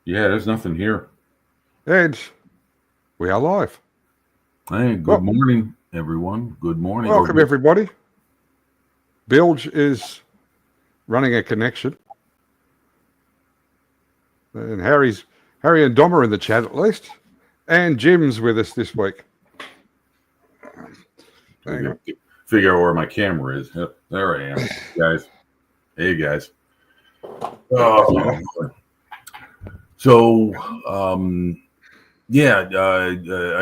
Yeah, there's nothing here. And we are live. Hey, good Well, morning, everyone. Good morning. welcome everybody. Bilge is running a connection. And Harry and Dom are in the chat at least. And Jim's with us this week. Hang on. Figure out where my camera is. Yep, there I am, guys. Hey, guys. Oh, so, yeah,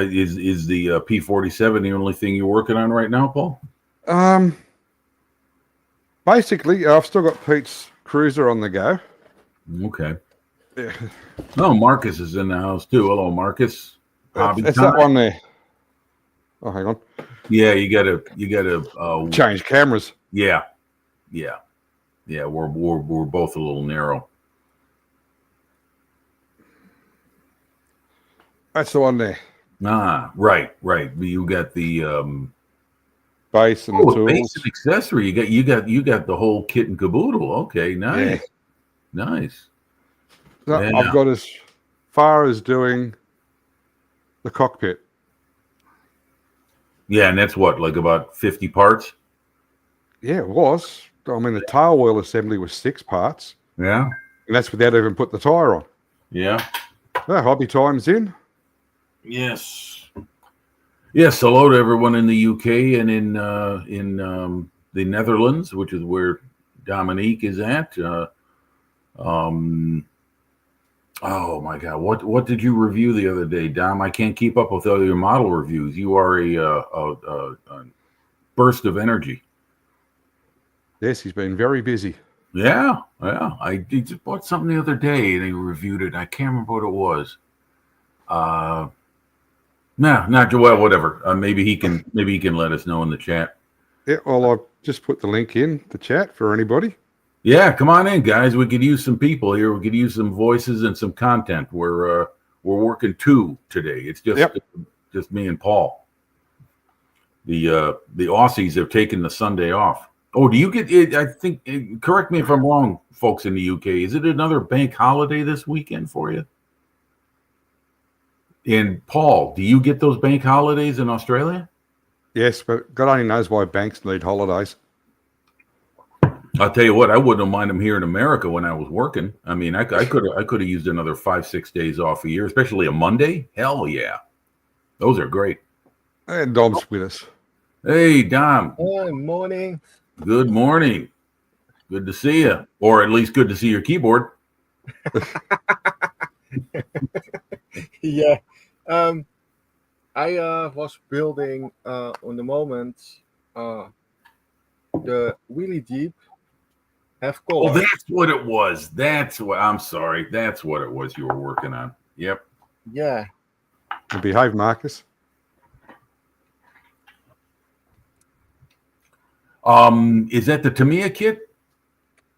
is the P-47 the only thing you're working on right now, Paul? Basically, I've still got Pete's cruiser on the go. Okay. Yeah. Oh, Marcus is in the house too. Hello, Marcus. It's that one there. Oh, hang on. Yeah, you gotta Change cameras. Yeah. We're both a little narrow. That's the one there. Ah, right. You got the Base and the tools. Base and accessory. You got the whole kit and caboodle. Okay, nice. Yeah. Nice. So Yeah. I've got as far as doing the cockpit. Yeah, and that's what, like about 50 parts? Yeah, it was. I mean, the tail wheel assembly was 6 parts. Yeah. And that's without even putting the tyre on. Yeah. So, hobby time's in. Yes. Yes, hello to everyone in the UK and in the Netherlands, which is where Dominique is at. Oh my God! What did you review the other day, Dom? I can't keep up with all your model reviews. You are a burst of energy. Yes, he's been very busy. Yeah. I just bought something the other day and he reviewed it. I can't remember what it was. No, not well. Whatever. Maybe he can let us know in the chat. Yeah, well, I've just put the link in the chat for anybody. Yeah, come on in, guys. We could use some people here. We could use some voices and some content. We're working 2 today. It's just me and Paul. The Aussies have taken the Sunday off. Oh, do you get it? I think. Correct me if I'm wrong, folks in the UK. Is it another bank holiday this weekend for you? And Paul, do you get those bank holidays in Australia? Yes, but God only knows why banks need holidays. I'll tell you what, I wouldn't have minded them here in America when I was working. I mean, I could have used another 5-6 days off a year, especially a Monday. Hell yeah, those are great. And Dom's with us. Hey, Dom. Good morning. Good morning. Good to see you, or at least good to see your keyboard. Yeah, I was building on the moment the wheelie Jeep. Have color. Oh, that's what it was. I'm sorry. That's what it was you were working on. Yep. Yeah. And behave, Marcus. Is that the Tamiya kit?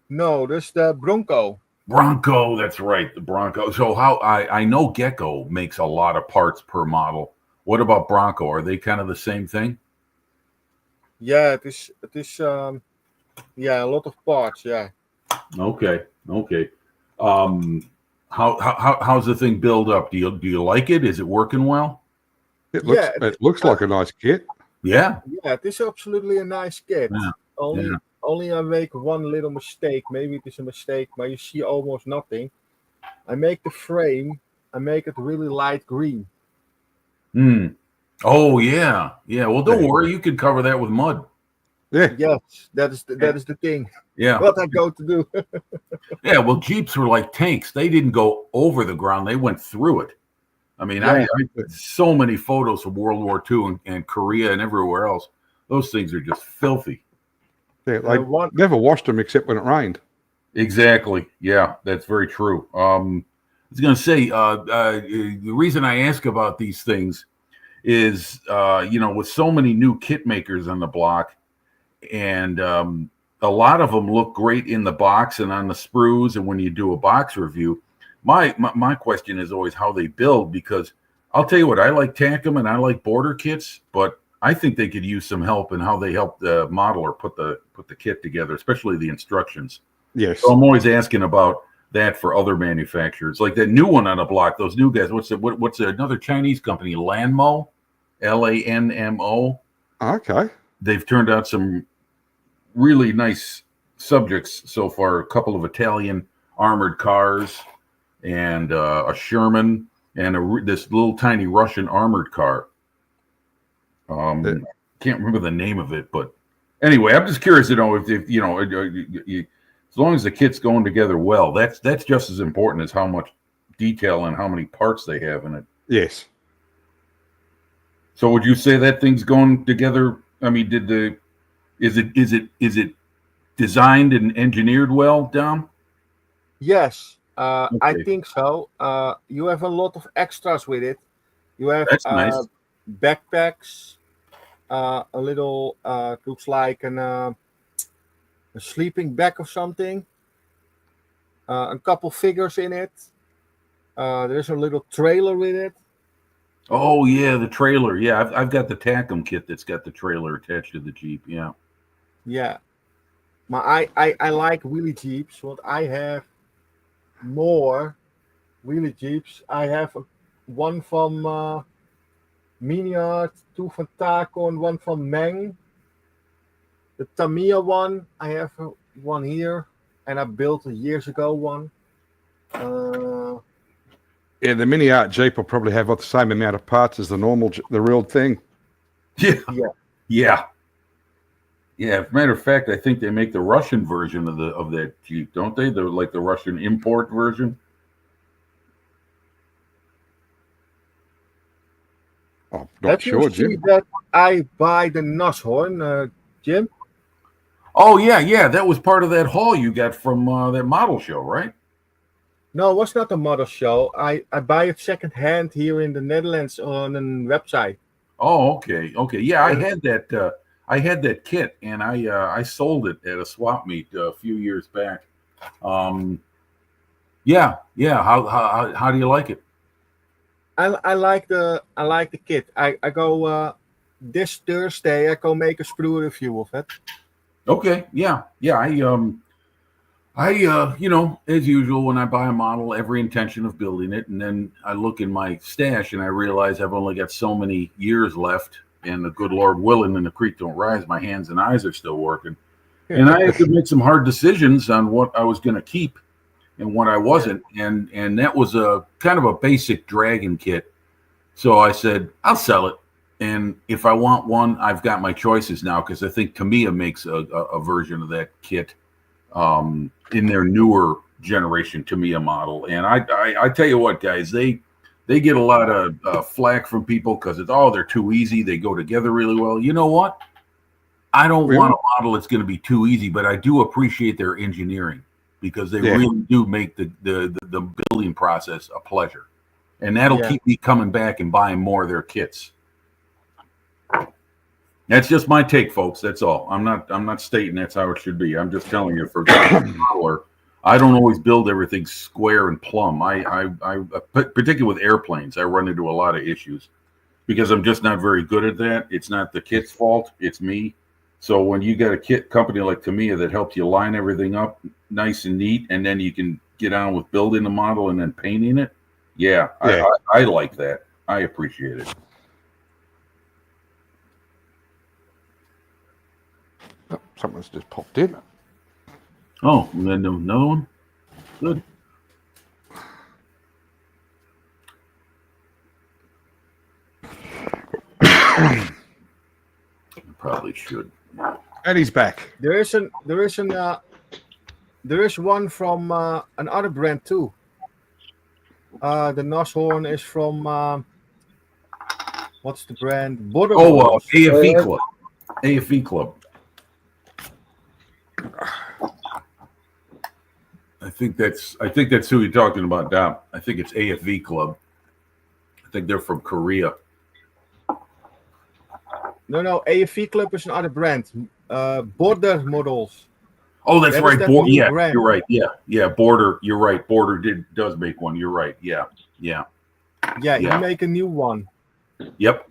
No, that's the Bronco. Bronco, that's right, the Bronco. So I know Gecko makes a lot of parts per model. What about Bronco? Are they kind of the same thing? Yeah, it is a lot of parts, yeah. Okay. How's the thing build up? Do you like it? Is it working well? It looks like a nice kit. Yeah. Yeah, it is absolutely a nice kit. Yeah. Only I make one little mistake. Maybe it is a mistake, but you see almost nothing. I make the frame, I make it really light green. Oh yeah. Well, don't worry, you could cover that with mud. Yeah. Yes, that is the thing. Yeah. What I go to do. Yeah. Well, Jeeps were like tanks. They didn't go over the ground; they went through it. I mean, I so many photos from World War II and Korea and everywhere else. Those things are just filthy. Yeah, never washed them except when it rained. Exactly. Yeah, that's very true. I was going to say the reason I ask about these things is, with so many new kit makers on the block, and a lot of them look great in the box and on the sprues, and when you do a box review. My question is always how they build, because I'll tell you what, I like Tacom and I like border kits, but I think they could use some help in how they help the modeler put the kit together, especially the instructions. Yes. So I'm always asking about that for other manufacturers, like that new one on the block. Those new guys. What's another Chinese company? Lanmo, Lanmo. Okay. They've turned out some really nice subjects so far. A couple of Italian armored cars, and a Sherman, and this little tiny Russian armored car. Can't remember the name of it, but anyway, I'm just curious to know if you know, as long as the kit's going together well, that's just as important as how much detail and how many parts they have in it. Yes. So would you say that thing's going together? I mean, is it designed and engineered well, Dom? Yes, Okay. I think so. You have a lot of extras with it. You have That's nice. backpacks, a little looks like a sleeping bag or something. A couple figures in it. There's a little trailer with it. Oh yeah, the trailer. Yeah, I've got the Tacom kit that's got the trailer attached to the Jeep. Yeah. Yeah, I like wheelie Jeeps. What I have more wheelie Jeeps. I have one from Miniart, two from Taco, and one from Meng. The Tamiya one, I have one here, and I built years ago one. Yeah, the Mini Art Jeep will probably have the same amount of parts as the real thing. Yeah. Yeah. Yeah. Yeah. As a matter of fact, I think they make the Russian version of that Jeep, don't they? The Russian import version. I'm not Have sure, you seen Jim. that I buy the Nashorn, Jim? Oh yeah. That was part of that haul you got from that model show, right? No, it was not a model show. I buy it second hand here in the Netherlands on a website. Oh, okay. Yeah, I had that. I had that kit, and I sold it at a swap meet a few years back. Yeah. How do you like it? I like the kit. I go this Thursday. I go make a sprue review of it. Okay. Yeah. I you know, as usual, when I buy a model, every intention of building it, and then I look in my stash and I realize I've only got so many years left, and the good Lord willing, and the creek don't rise, my hands and eyes are still working, and I had to make some hard decisions on what I was going to keep and what I wasn't, and that was a kind of a basic Dragon kit. So I said I'll sell it, and if I want one, I've got my choices now, because I think Tamiya makes a version of that kit. In their newer generation Tamiya model, and I tell you what, guys, they get a lot of flack from people because they're too easy. They go together really well. You know what? I don't want a model that's going to be too easy, but I do appreciate their engineering, because they really do make the building process a pleasure, and that'll keep me coming back and buying more of their kits. That's just my take, folks. That's all. I'm not stating that's how it should be. I'm just telling you, for power, I don't always build everything square and plumb. I particularly with airplanes, I run into a lot of issues because I'm just not very good at that. It's not the kit's fault. It's me. So when you got a kit company like Tamiya that helps you line everything up nice and neat, and then you can get on with building the model and then painting it. Yeah. I like that. I appreciate it. Oh, something's just popped in. Oh, and then another one? Good. I probably should. And he's back. There is one from another brand too. The Nashorn is from what's the brand? Border. Oh, AFE Club. AFE Club. I think that's who you're talking about, Dom. I think it's AFV Club. I think they're from Korea. No, AFV Club is another brand. Border models. Oh, that's right. Brand. You're right. Yeah. Border. You're right. Border does make one. You're right. Yeah. Yeah, you make a new one. Yep.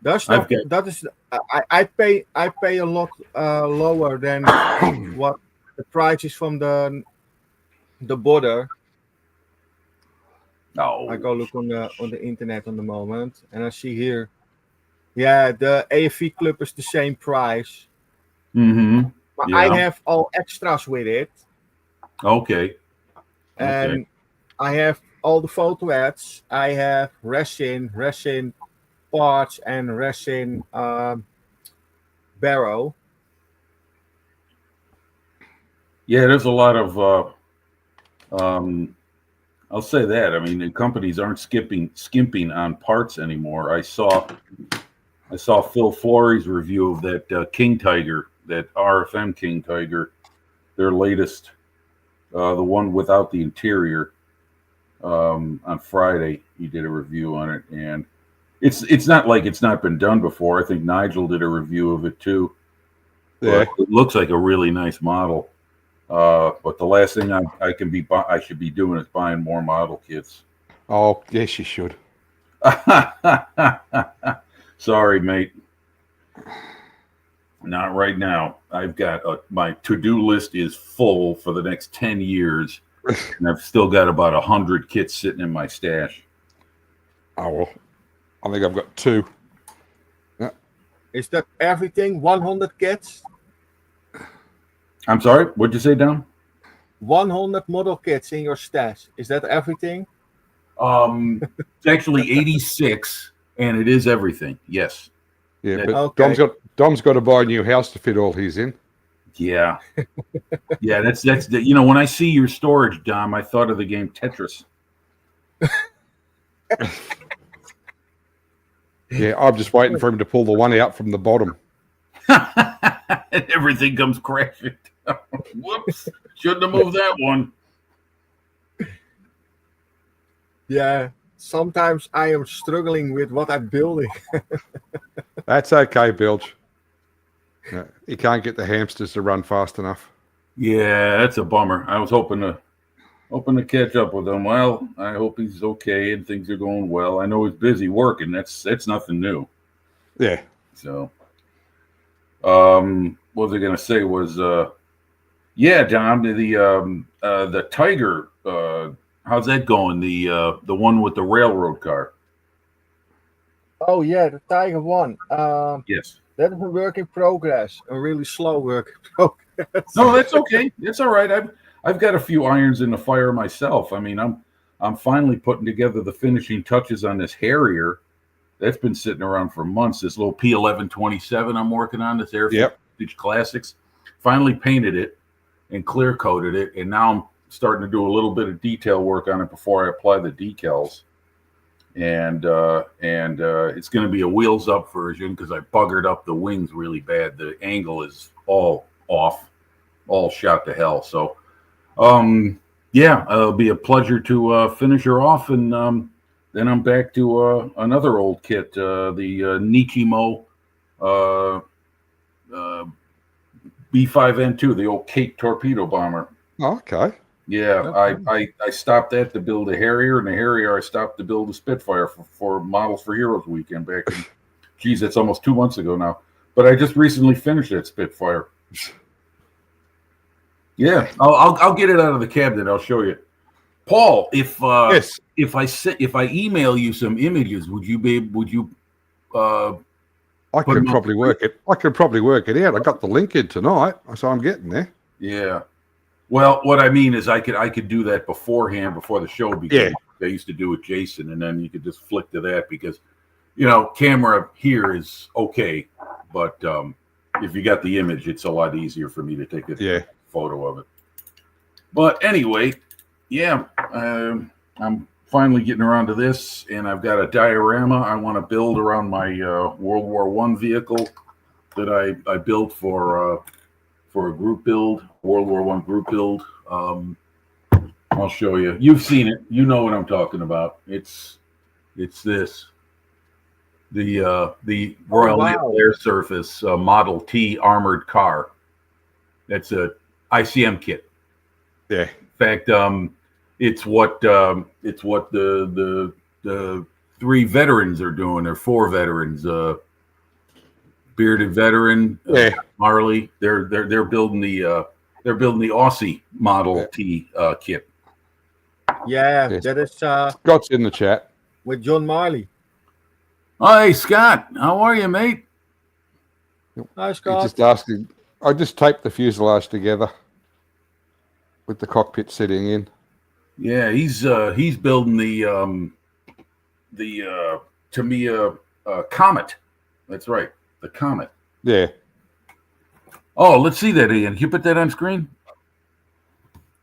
I pay a lot lower than what the price is from the the border. No. I go look on the internet on the moment, and I see here. Yeah, the AFV clip is the same price. Mm-hmm. But I Yeah. have all extras with it, Okay. and I have all the photo ads. I have resin parts, and resin barrel. Yeah, there's a lot of I'll say that. I mean, the companies aren't skimping on parts anymore. I saw Phil Flory's review of that King Tiger, that RFM King Tiger, their latest, the one without the interior. On Friday, he did a review on it, and it's not like it's not been done before. I think Nigel did a review of it too, Yeah. but it looks like a really nice model. But the last thing I should be doing is buying more model kits. Oh, yes, you should. Sorry, mate. Not right now. I've got my to-do list is full for the next 10 years, and I've still got about 100 kits sitting in my stash. Oh, well, I think I've got 2. Is that everything? 100 kits? I'm sorry, what'd you say, Don? 100 model kits in your stash. Is that everything? It's actually 86, and it is everything. Yes. Yeah, but Okay. Dom's got to buy a new house to fit all his in. Yeah. Yeah, that's the, when I see your storage, Dom, I thought of the game Tetris. Yeah, I'm just waiting for him to pull the one out from the bottom. And everything comes crashing down. Whoops. Shouldn't have moved that one. Yeah. Sometimes I am struggling with what I'm building. That's okay, Bilge. No, he can't get the hamsters to run fast enough. Yeah, that's a bummer. I was hoping to catch up with him. Well, I hope he's okay and things are going well. I know he's busy working. That's nothing new. Yeah. So, what was I gonna say was, yeah, Dom, the Tiger, how's that going? The one with the railroad car. Oh yeah, the Tiger one. Yes. That is a work in progress. A really slow work in progress. No, that's okay. It's all right. I've got a few irons in the fire myself. I mean, I'm finally putting together the finishing touches on this Harrier. That's been sitting around for months. This little P1127 I'm working on, this Air Force Classics. Finally painted it and clear coated it, and now I'm starting to do a little bit of detail work on it before I apply the decals. And it's going to be a wheels up version because I buggered up the wings really bad. The angle is all off, all shot to hell. So, yeah, it'll be a pleasure to finish her off, and then I'm back to another old kit, the Nichimo B5N2, the old Kate torpedo bomber. Oh, okay. Yeah, Okay. I stopped that to build a Harrier, and the Harrier I stopped to build a Spitfire for Models for Heroes weekend back in, geez, that's almost 2 months ago now. But I just recently finished that Spitfire. Yeah, I'll get it out of the cabinet. I'll show you, Paul. Yes. If I email you some images, would you? I could probably work it. I could probably work it out. I got the link in tonight, so I'm getting there. Yeah. Well, what I mean is I could do that beforehand, before the show, because I used to do it, Jason, and then you could just flick to that because, camera here is okay, but if you got the image, it's a lot easier for me to take a photo of it. But anyway, yeah, I'm finally getting around to this, and I've got a diorama I want to build around my World War I vehicle that I built for a group build, World War I group build. I'll show you. You've seen it. You know what I'm talking about. It's this. The Royal Naval Air Surface Model T armored car. That's a ICM kit. Yeah. In fact, it's what the 3 veterans are doing. Or 4 veterans. Bearded veteran, Marley. They're building the Aussie Model T kit. Yeah, Yes. that is Scott's in the chat. with John Marley. Oh, hey, Scott. How are you, mate? Hi, He's Scott. just asking. I just taped the fuselage together with the cockpit sitting in. Yeah, he's building the Tamiya Comet. That's right, the Comet. Yeah. Oh, let's see that, Ian. Can you put that on screen?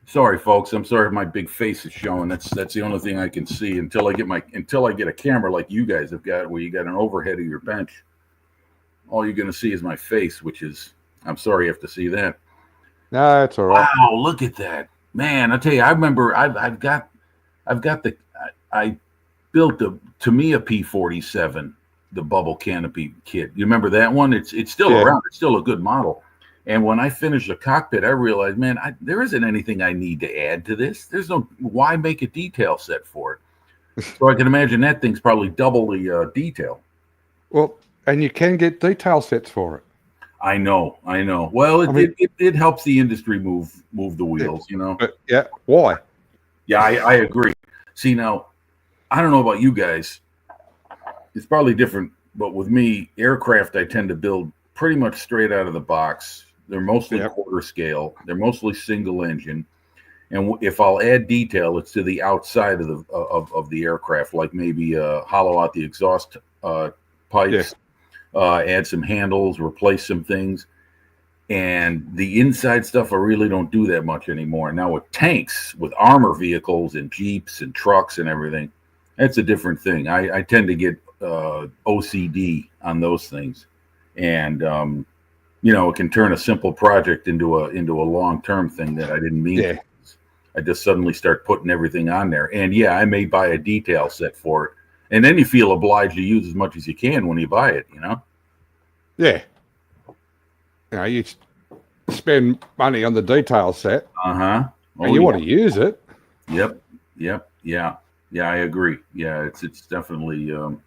Sorry, folks. I'm sorry my big face is showing. That's the only thing I can see until I get a camera like you guys have got, where you got an overhead of your bench. All you're going to see is my face, which is, I'm sorry you have to see that. No, it's all right. Wow, look at that, man! I tell you, I remember I built the Tamiya P-47, the bubble canopy kit. You remember that one? It's still around. It's still a good model. And when I finished the cockpit, I realized, man, there isn't anything I need to add to this. There's no, why make a detail set for it? So I can imagine that thing's probably double the detail. Well, and you can get detail sets for it. I know. Well, it helps the industry move the wheels, you know. But yeah, why? Yeah, I agree. See, now, I don't know about you guys. It's probably different, but with me, aircraft I tend to build pretty much straight out of the box. They're mostly quarter scale. They're mostly single engine. And if I'll add detail, it's to the outside of the aircraft, like maybe hollow out the exhaust pipes, add some handles, replace some things. And the inside stuff, I really don't do that much anymore. Now with tanks, with armor vehicles and Jeeps and trucks and everything, that's a different thing. I tend to get OCD on those things. And, you know, it can turn a simple project into a long-term thing that I didn't mean. Yeah. I just suddenly start putting everything on there. And yeah, I may buy a detail set for it. And then you feel obliged to use as much as you can when you buy it, you know? Yeah. You know, you spend money on the detail set. Uh-huh. And you want to use it. Yep. Yeah, I agree. Yeah, it's definitely oh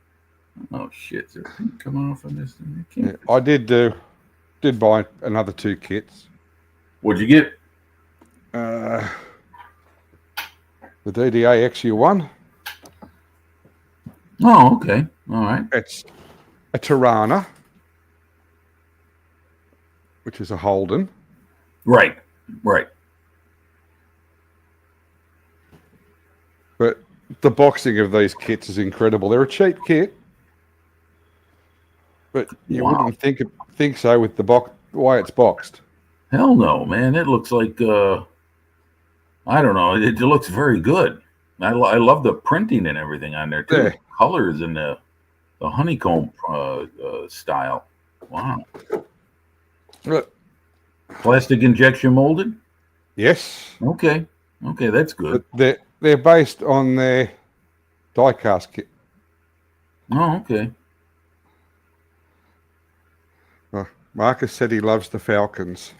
shit. Is there a thing coming off on this thing? Yeah, I did buy another 2 kits. What'd you get? The DDA XU1. Oh, okay. All right. It's a Tirana, which is a Holden. Right. But the boxing of these kits is incredible. They're a cheap kit, but you wouldn't think so with the way it's boxed. Hell no, man. It looks like I don't know. It looks very good. I love the printing and everything on there too. Yeah. The colors and the honeycomb style. Wow. Look. Plastic injection molded? Yes. Okay, that's good. But they're based on their die-cast kit. Oh, okay. Marcus said he loves the Falcons.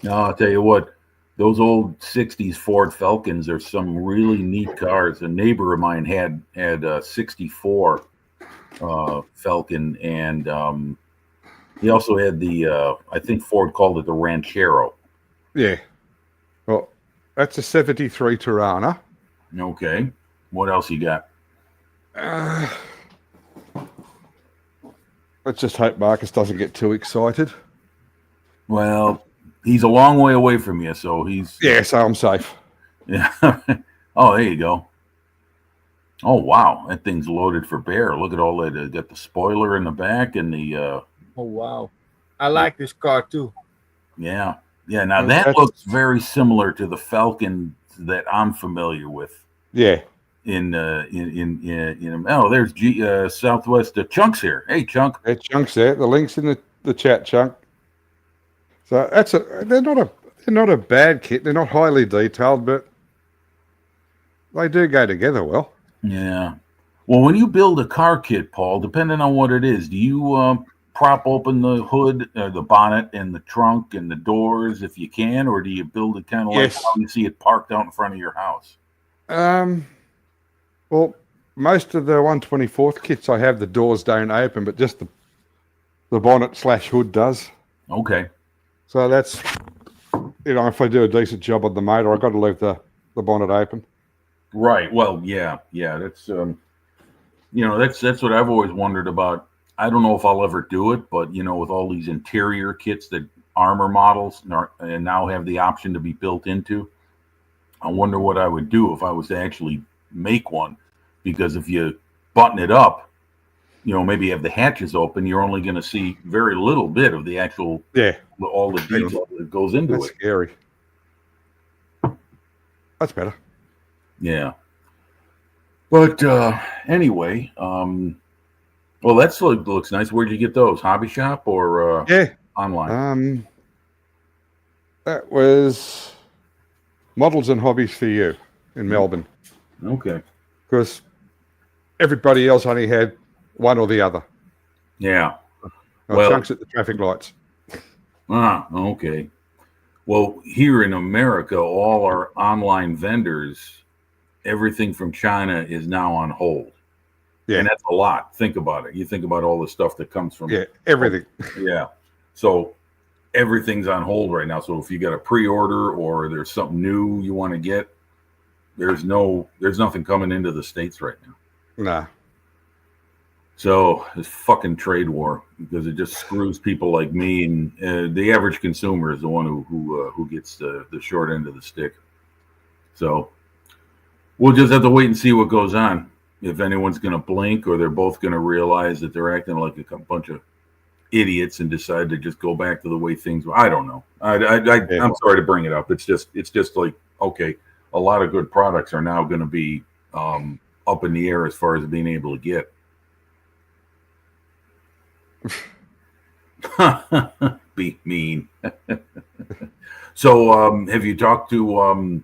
No, I'll tell you what. Those old 60s Ford Falcons are some really neat cars. A neighbor of mine had a 64 Falcon, and he also had the, I think Ford called it the Ranchero. Yeah. Well, that's a 73 Tirana. Okay. What else you got? Let's just hope Marcus doesn't get too excited. Well, he's a long way away from you, so he's... Yeah, so I'm safe. Yeah. Oh, there you go. Oh, wow. That thing's loaded for bear. Look at all that. Got the spoiler in the back and the... Oh, wow. I like this car, too. Yeah. Yeah, now that looks very similar to the Falcon that I'm familiar with. Yeah. Oh, there's Southwest Chunk's here. Hey, Chunk. Hey, Chunk's there. The link's in the chat, Chunk. So they're not a bad kit. They're not highly detailed, but they do go together well. Yeah. Well, when you build a car kit, Paul, depending on what it is, do you prop open the hood, the bonnet, and the trunk and the doors if you can, or do you build it kind of like how you see it parked out in front of your house? Well, most of the 124th kits I have the doors don't open, but just the bonnet / hood does. Okay. So that's, if I do a decent job on the motor, I've got to leave the bonnet open. Right. Well, yeah, yeah. That's what I've always wondered about. I don't know if I'll ever do it, but with all these interior kits that armor models and now have the option to be built into, I wonder what I would do if I was to actually make one, because if you button it up, maybe have the hatches open, you're only going to see very little bit of the actual Yeah, all the detail that goes into that's it. scary. That's better. Yeah. But anyway, well, looks nice. Where'd you get those? Hobby shop or Yeah. online? That was Models and Hobbies for You in Melbourne, Okay. because everybody else only had one or the other. Yeah. Well, Chunks at the traffic lights. Okay. Well, here in America, all our online vendors, everything from China is now on hold. Yeah. And that's a lot. Think about it. You think about all the stuff that comes from. Yeah, everything. Yeah. So everything's on hold right now. So if you got a pre-order or there's something new you want to get, there's nothing coming into the States right now. Nah. So it's fucking trade war, because it just screws people like me, and the average consumer is the one who gets the short end of the stick. So we'll just have to wait and see what goes on. If anyone's going to blink, or they're both going to realize that they're acting like a bunch of idiots and decide to just go back to the way things were. I don't know. I'm sorry to bring it up. It's just like, okay, a lot of good products are now going to be up in the air as far as being able to get. Be mean. So have you talked to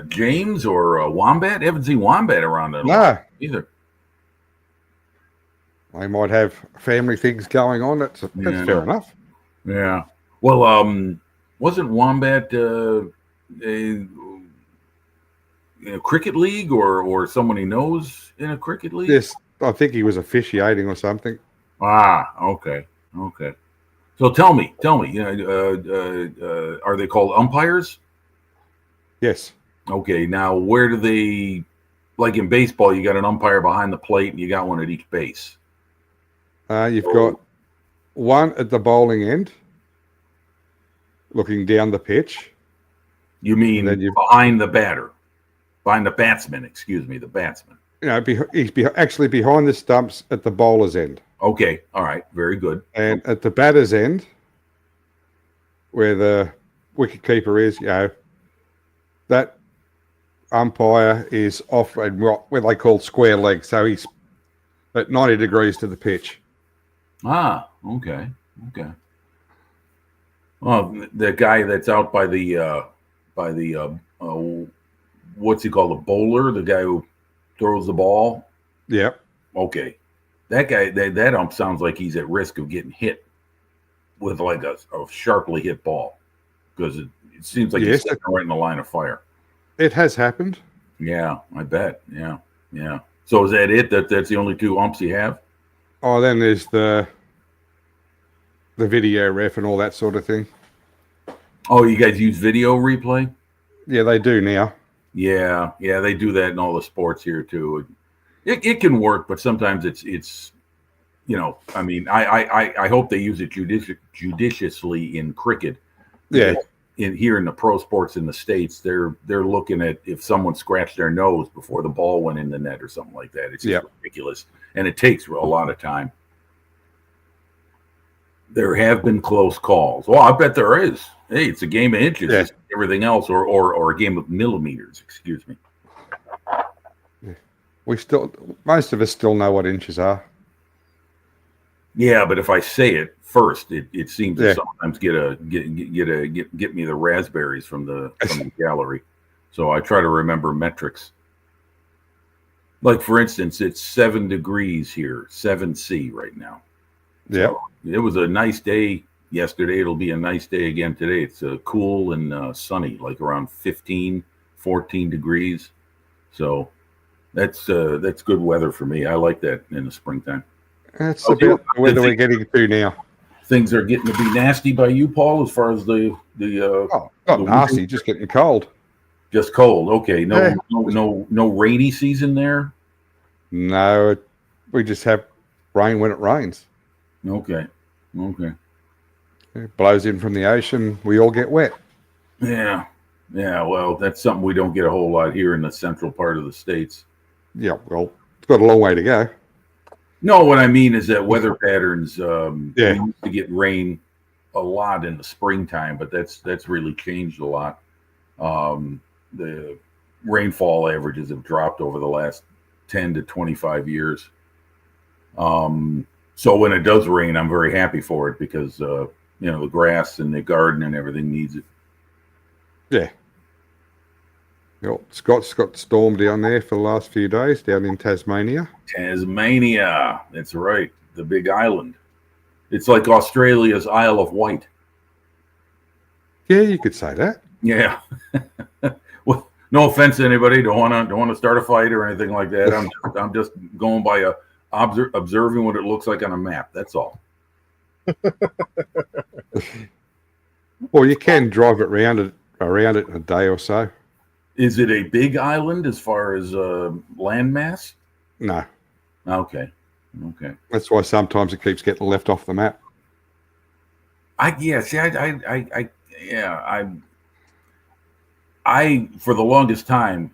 James or Wombat? I haven't seen Wombat around at all either. They might have family things going on. That's fair enough. Yeah. Well, wasn't Wombat a cricket league or someone he knows in a cricket league? Yes, I think he was officiating or something. Okay. So tell me, are they called umpires? Yes. Okay. Now, where do they, like in baseball, you got an umpire behind the plate and you got one at each base? You've got one at the bowling end, looking down the pitch. You mean behind the batter? Behind the batsman, excuse me, the batsman. He's actually behind the stumps at the bowler's end. Okay, all right, very good. And at the batter's end, where the wicketkeeper is, that umpire is off and where they call square leg, so he's at 90 degrees to the pitch. Okay. Well, the guy that's out by the what's he called, the bowler, the guy who throws the ball. Yep. Okay, that guy, that ump sounds like he's at risk of getting hit with like a sharply hit ball, because it seems like he's sitting right in the line of fire. It has happened. Yeah, I bet. Yeah. So is that it? That's the only two umps you have? Oh, then there's the video ref and all that sort of thing. Oh, you guys use video replay? Yeah, they do now. Yeah, they do that in all the sports here too. It can work, but sometimes it's I mean, I hope they use it judiciously in cricket. Yeah. Here in the pro sports in the States, they're looking at if someone scratched their nose before the ball went in the net or something like that. It's just ridiculous, and it takes a lot of time. There have been close calls. Well, I bet there is. Hey, it's a game of inches. Yeah. Everything else, or a game of millimeters. Excuse me. Most of us still know what inches are. Yeah, but if I say it first, it seems to sometimes get me the raspberries from the gallery. So I try to remember metrics. Like, for instance, it's 7 degrees here, 7C right now. Yeah. So it was a nice day yesterday. It'll be a nice day again today. It's cool and sunny, like around 15, 14 degrees. So that's good weather for me. I like that in the springtime. That's about the weather we're getting to now. Things are getting to be nasty by you, Paul, as far as the not nasty, just getting cold. Just cold. Okay. No, Yeah. no rainy season there. No, we just have rain when it rains. Okay. Okay. It blows in from the ocean. We all get wet. Yeah. Yeah. Well, that's something we don't get a whole lot here in the central part of the states. Yeah, well, it's got a long way to go. No, what I mean is that weather patterns. Yeah. We used to get rain a lot in the springtime, but that's really changed a lot. The rainfall averages have dropped over the last 10 to 25 years. So when it does rain, I'm very happy for it because the grass and the garden and everything needs it. Yeah. Well, Scott's got storm down there for the last few days down in Tasmania. Tasmania, that's right, the big island. It's like Australia's Isle of Wight. Yeah, you could say that. Yeah. Well, no offense to anybody. Don't want to start a fight or anything like that. I'm just going by observing what it looks like on a map. That's all. Well, you can drive it around it in a day or so. Is it a big island as far as landmass? No. Okay. That's why sometimes it keeps getting left off the map. I for the longest time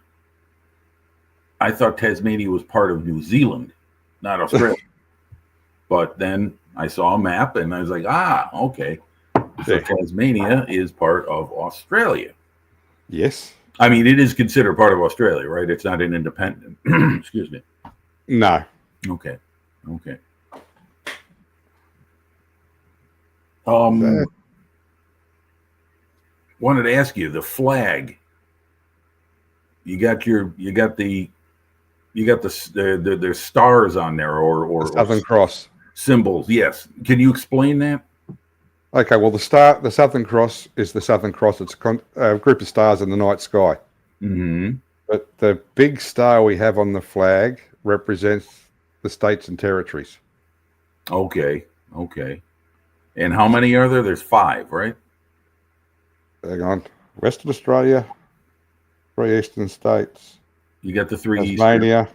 I thought Tasmania was part of New Zealand, not Australia. But then I saw a map and I was like, okay. So Yeah. Tasmania is part of Australia. Yes. I mean, it is considered part of Australia, right? It's not an independent. Excuse me. No. Okay. Wanted to ask you the flag. You got the there's stars on there or Southern Cross symbols. Yes. Can you explain that? Okay. Well, the Southern Cross is the Southern Cross. It's a group of stars in the night sky. Mm-hmm. But the big star we have on the flag represents the states and territories. Okay. And how many are there? There's 5, right? Hang on. Western Australia, 3 eastern states, You got the 3 eastern. Tasmania,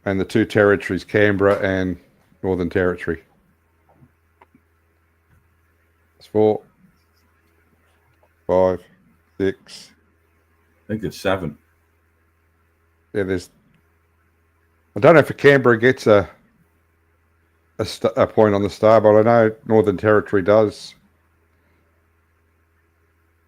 and the 2 territories, Canberra and Northern Territory. It's 4, 5, 6. I think it's 7. Yeah, I don't know if Canberra gets a point on the star, but I know Northern Territory does,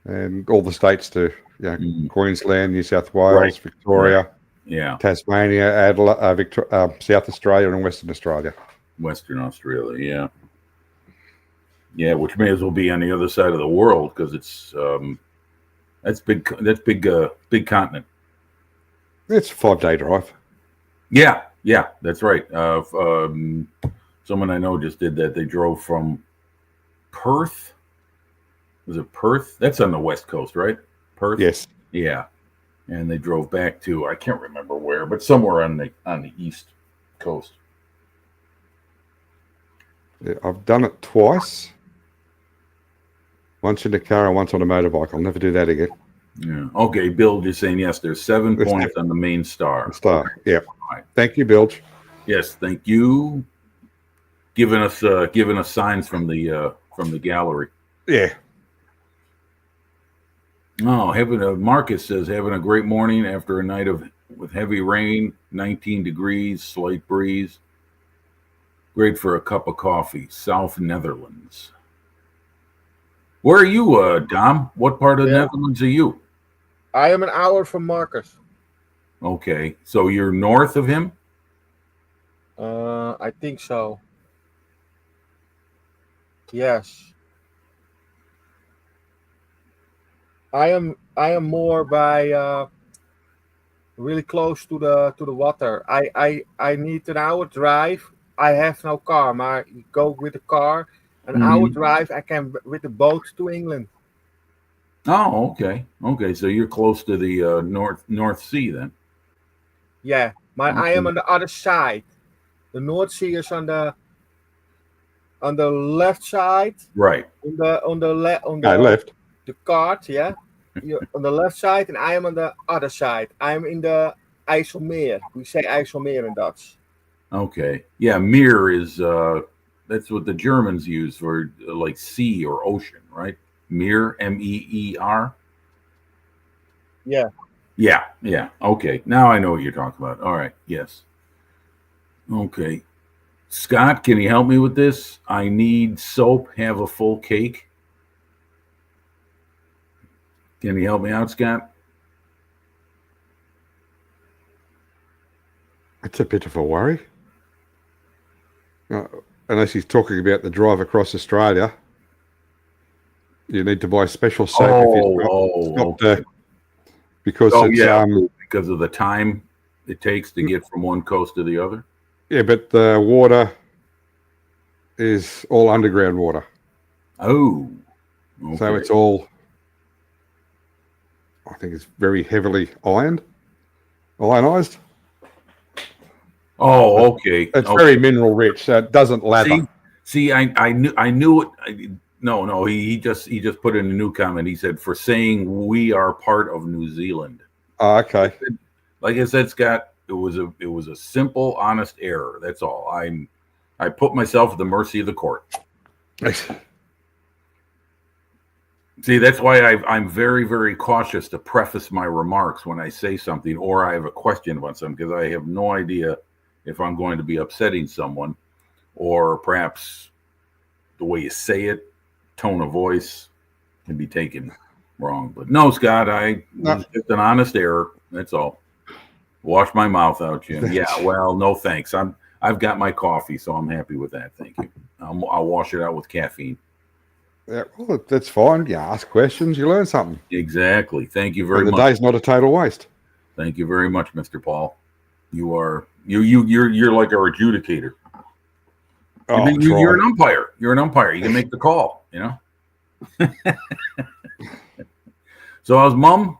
and all the states do. Yeah, Queensland, New South Wales, Right. Victoria, Right. Yeah, Tasmania, Adelaide, South Australia, and Western Australia. Western Australia. Yeah, which may as well be on the other side of the world because it's that's big. That's big continent. It's a 5-day drive. Yeah, that's right. Someone I know just did that. They drove from Perth. Was it Perth? That's on the west coast, right? Perth. Yes. Yeah, and they drove back to I can't remember where, but somewhere on the east coast. Yeah, I've done it twice. Once in a car and once on a motorbike. I'll never do that again. Yeah. Okay, Bill, just saying yes. There's 7 There's points on the main star. Star. Yeah. Right. Thank you, Bilge. Yes, thank you. Giving us signs from the gallery. Yeah. Oh, Marcus says having a great morning after a night with heavy rain, 19 degrees, slight breeze. Great for a cup of coffee. South Netherlands. Where are you, Dom? What part of the Netherlands are you? I am an hour from Marcus. Okay, so you're north of him? I think so. Yes. I am more by really close to the water. I need an hour drive. I have no car, maar you go with the car. An hour drive, I can with the boat to England. Oh, okay. So you're close to the North Sea then. Yeah, but I am on the other side. The North Sea is on the left side. Right. On the left. The card, yeah. you're on the left side, and I am on the other side. I am in the IJsselmeer. We say IJsselmeer in Dutch. Okay. Yeah, Meer is that's what the Germans use for like sea or ocean, right? Meer, Meer. Yeah. Yeah, yeah. Okay. Now I know what you're talking about. All right. Yes. Okay. Scott, can you help me with this? I need soap, have a full cake. Can you help me out, Scott? It's a bit of a worry. Unless he's talking about the drive across Australia. You need to buy special soap if you stop okay. because it's because of the time it takes to get from one coast to the other. Yeah, but the water is all underground water. Oh, okay. So it's all, I think it's very heavily ionized. Oh, okay. It's very mineral rich, so it doesn't lather. See, I knew it. No, he just put in a new comment. He said, for saying we are part of New Zealand. Oh, okay. Like I said, Scott, it was a simple, honest error. That's all. I put myself at the mercy of the court. See, that's why I'm very, very cautious to preface my remarks when I say something or I have a question about something, because I have no idea if I'm going to be upsetting someone, or perhaps the way you say it, tone of voice can be taken wrong. But no, Scott, it's just an honest error. That's all. Wash my mouth out, Jim. Yeah, well, no thanks. I've got my coffee, so I'm happy with that. Thank you. I'll wash it out with caffeine. Yeah, well, that's fine. You ask questions, you learn something. Exactly. Thank you very much. The day's not a total waste. Thank you very much, Mr. Paul. You're like our adjudicator. Oh, you're an umpire. You're an umpire. You can make the call, you know. So how's Mum?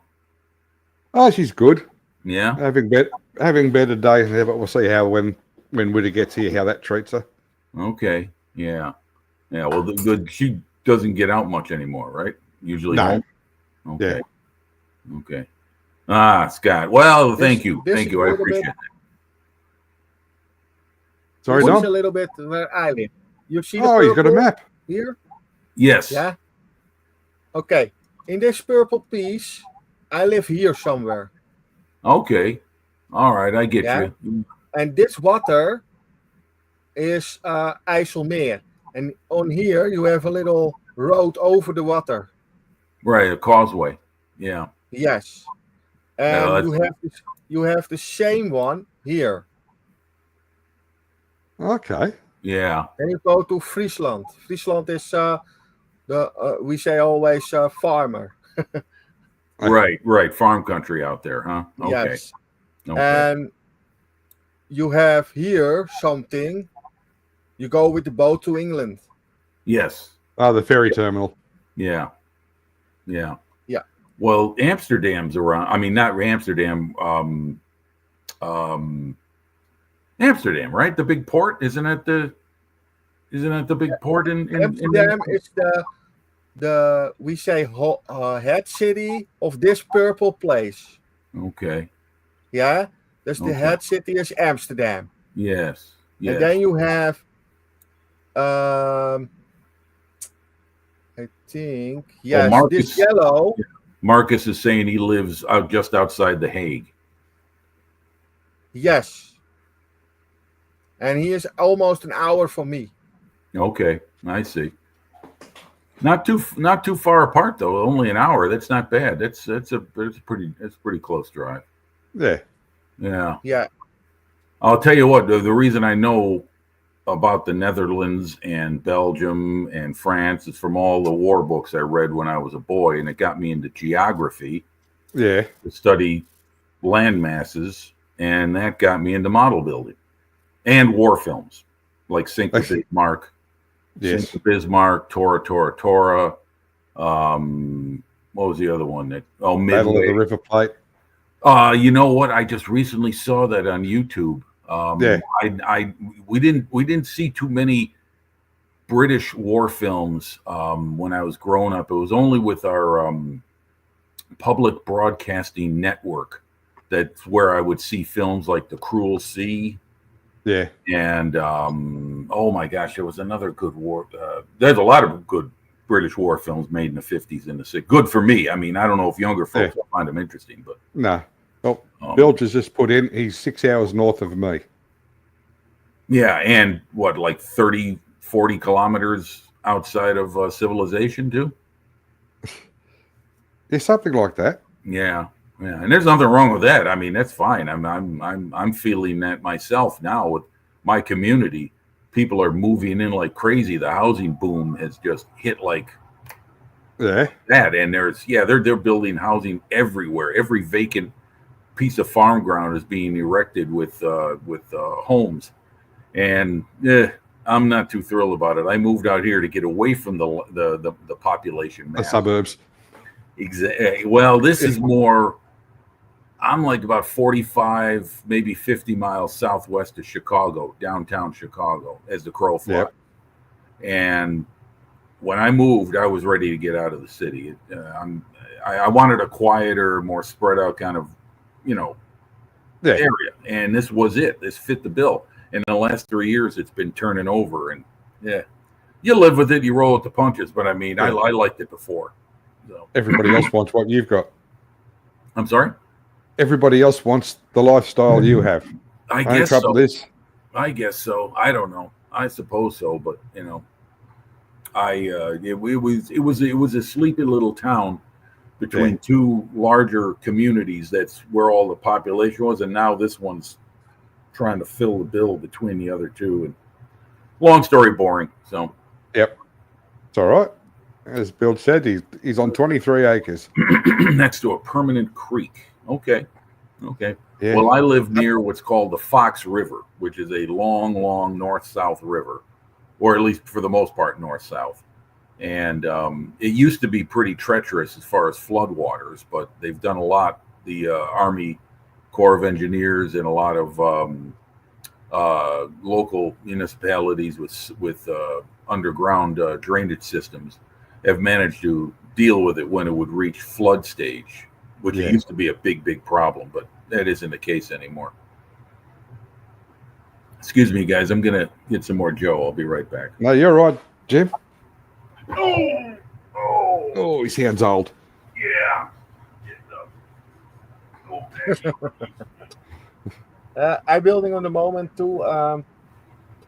Oh, she's good. Yeah. Having better days than ever. We'll see how when Woody gets here, how that treats her. Okay. Yeah. Yeah. Well, she doesn't get out much anymore, right? Usually. No. Home? Okay. Yeah. Okay. Scott. Well, thank you. Thank you. I appreciate it. Sorry, this Dom? is a little bit where I live. You see the he's got a map here? Yes. Yeah. Okay. In this purple piece, I live here somewhere. Okay. All right. I get you. And this water is IJsselmeer. And on here, you have a little road over the water. Right. A causeway. Yeah. Yes. And you have the same one here. Okay. Yeah. Then you go to Friesland. Friesland is we say always farmer. Right. Farm country out there, huh? Okay. Yes. Okay. And you have here something. You go with the boat to England. Yes. Oh, the ferry terminal. Yeah. Well, Amsterdam's around. I mean, not Amsterdam. Amsterdam, right? The big port, isn't it the big port in Amsterdam is the we say head city of this purple place. Okay. Yeah, that's the head city is Amsterdam. Yes. And then you have I think this yellow. Marcus is saying he lives just outside The Hague. Yes. And he is almost an hour from me. Okay, I see. Not too far apart though. Only an hour. That's not bad. It's a pretty close drive. Yeah. I'll tell you what. The reason I know about the Netherlands and Belgium and France is from all the war books I read when I was a boy, and it got me into geography. Yeah. To study land masses, and that got me into model building and war films like Sink the Bismarck, yes. Sink the Bismarck, Tora. What was the other one? Midway. Battle of the River Plate. You know what? I just recently saw that on YouTube. We didn't see too many British war films when I was growing up. It was only with our public broadcasting network. That's where I would see films like The Cruel Sea. Yeah. And oh my gosh, there was another good war. There's a lot of good British war films made in the 50s and the 60s. Good for me. I mean, I don't know if younger folks will find them interesting, but no. Well, Bilge has just put in. He's 6 hours north of me. Yeah, and what, like 30, 40 kilometers outside of civilization too? Yeah, something like that. Yeah, and there's nothing wrong with that. I mean, that's fine. I'm feeling that myself now with my community. People are moving in like crazy. The housing boom has just hit like that, and they're building housing everywhere. Every vacant piece of farm ground is being erected with homes, and I'm not too thrilled about it. I moved out here to get away from the population mass. The suburbs. Exactly. Well, this is more. I'm like about 45, maybe 50 miles southwest of Chicago, downtown Chicago, as the crow flies. Yep. And when I moved, I was ready to get out of the city. I wanted a quieter, more spread out kind of, area. And this was it. This fit the bill. And in the last 3 years, it's been turning over. And you live with it. You roll with the punches. But I mean, I liked it before. So. Everybody else wants what you've got. I'm sorry? Everybody else wants the lifestyle you have. I guess so. I guess so. I don't know. I suppose so, but it was a sleepy little town between two larger communities. That's where all the population was, and now this one's trying to fill the bill between the other two. And long story, boring. So, yep, it's all right. As Bill said, he's on 23 acres next to a permanent creek. Okay. Yeah. Well, I live near what's called the Fox River, which is a long north-south river, or at least for the most part north-south. And it used to be pretty treacherous as far as floodwaters, but they've done a lot. The Army Corps of Engineers and a lot of local municipalities with underground drainage systems have managed to deal with it when it would reach flood stage, which used to be a big problem, but that isn't the case anymore. Excuse me, guys. I'm going to get some more Joe. I'll be right back. No, you're right, Jim. Oh, he sounds old. Yeah. I'm building on the moment too.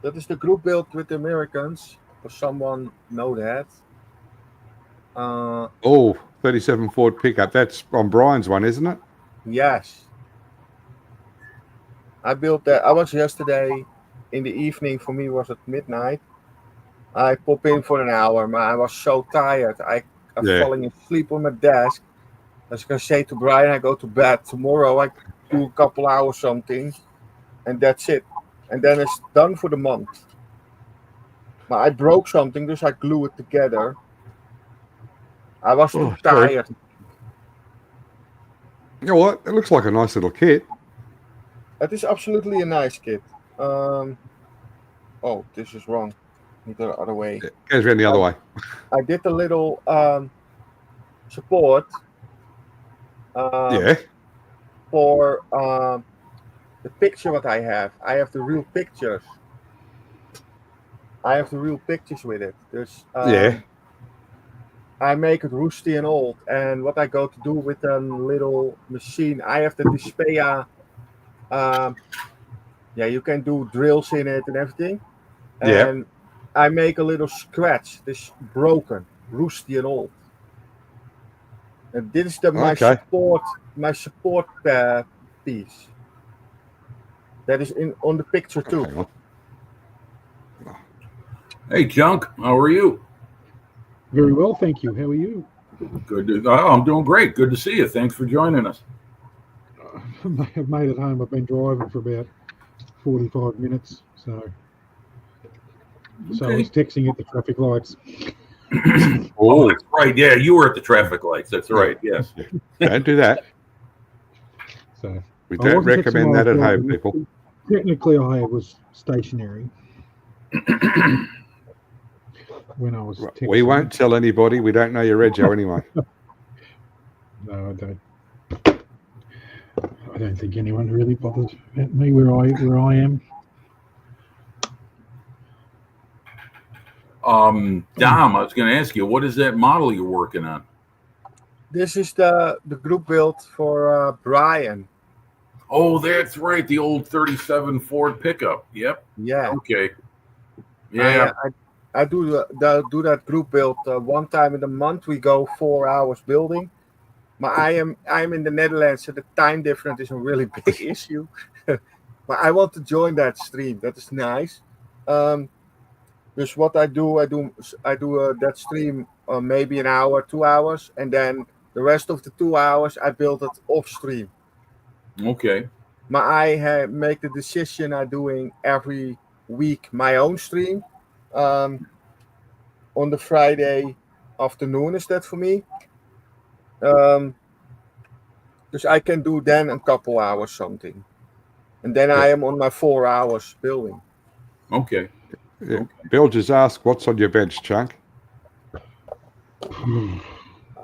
That is the group built with the Americans. For someone know that. 37 Ford pickup. That's on Brian's one, isn't it? Yes. I built that. I was yesterday in the evening. For me, was at midnight. I pop in for an hour, man. I was so tired. I'm falling asleep on my desk. I was going to say to Brian, I go to bed. Tomorrow I do a couple hours something, and that's it. And then it's done for the month. But I broke something, so I glue it together. I was too tired. You know what? It looks like a nice little kit. It is absolutely a nice kit. This is wrong. Need the other way. It goes around the other way. I did a little support. For the picture what I have. I have the real pictures. I have the real pictures with it. There's I make it rusty and old, and what I go to do with a little machine, I have the Dispea. You can do drills in it and everything. And I make a little scratch. This broken, rusty and old. And this is my support piece. That is on the picture too. Hey, Junk, how are you? Very well, thank you. How are you? Good. I'm doing great. Good to see you. Thanks for joining us. I've made it home. I've been driving for about 45 minutes, so I was texting at the traffic lights. Oh, that's right. Yeah, you were at the traffic lights. That's right. Yes. Don't do that. So we don't recommend that at home, people. Technically, I was stationary when I was texting. We won't tell anybody. We don't know your rego anyway. No, I don't think anyone really bothers about me where I am. Dom, I was going to ask you, what is that model you're working on? This is the group build for Brian. Oh, that's right, the old 37 Ford pickup. Yep. Yeah. Okay. Yeah. I do that group build one time in a month. We go 4 hours building. I'm in the Netherlands, so the time difference is a really big issue. But I want to join that stream. That is nice. Dus what I do that stream maybe an hour, 2 hours, and then the rest of the 2 hours I build it off stream. Okay. Maar I make the decision I'm doing every week my own stream. On the Friday afternoon is that for me. Dus I can do then a couple hours something. And then I am on my 4 hours building. Okay. Yeah. Bill just asked, what's on your bench, Chunk?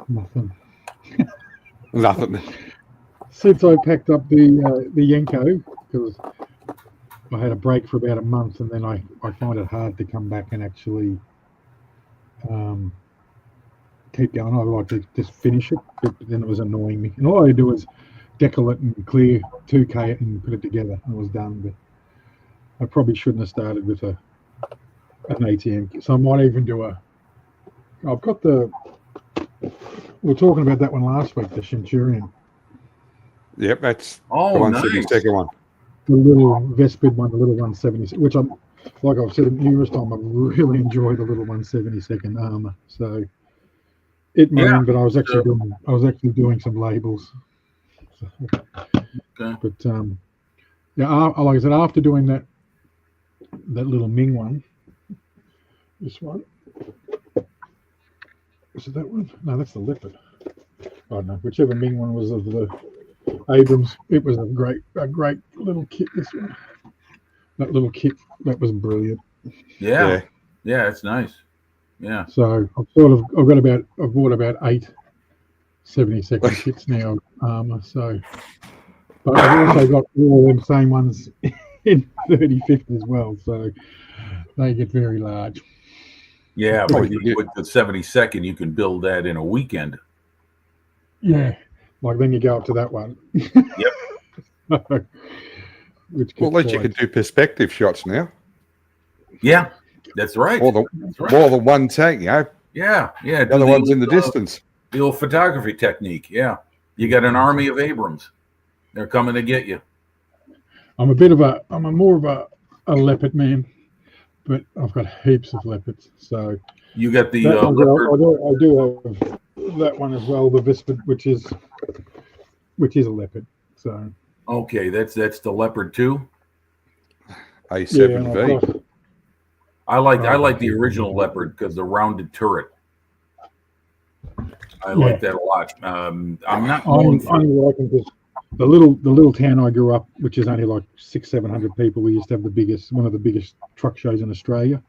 Nothing. Nothing. Since I packed up the Yenko, because I had a break for about a month, and then I find it hard to come back and actually keep going. I like to just finish it, but then it was annoying me. And all I do is decal it and clear 2K it and put it together. And it was done. But I probably shouldn't have started with an ATM. So I might even do I've got we were talking about that one last week, the Centurion. Yep, that's the nice. 172nd one. The little Vespid one, the little 170, which I'm, like I've said numerous times, I really enjoy the little 172nd armor. So it moaned, but I was actually doing some labels. So, okay. But like I said, after doing that little Ming one, this one, was it that one? No, that's the Leopard. I don't know. Whichever Ming one was of the Abrams, it was a great little kit. This one, that little kit, that was brilliant. Yeah, it's nice. Yeah. So I've bought about 8 72nd kits now, armor. So, but I've also got all them same ones in 35th as well. So they get very large. Yeah, but with the 72nd, you can build that in a weekend. Yeah, like then you go up to that one. Yep. Well, at least you can do perspective shots now. Yeah, that's right. More than one tank, you know. Yeah. The other one's in the distance. The old photography technique. Yeah, you got an army of Abrams. They're coming to get you. I'm more of a leopard man, but I've got heaps of leopards. So you got the leopard. I do have that one as well, the Vespid, which is a leopard. So okay, that's the Leopard 2. A7V. Yeah, I like the original Leopard because the rounded turret. I like that a lot. I'm not. I'm liking this. The little town I grew up, which is only like 600-700 people. We used to have one of the biggest truck shows in Australia.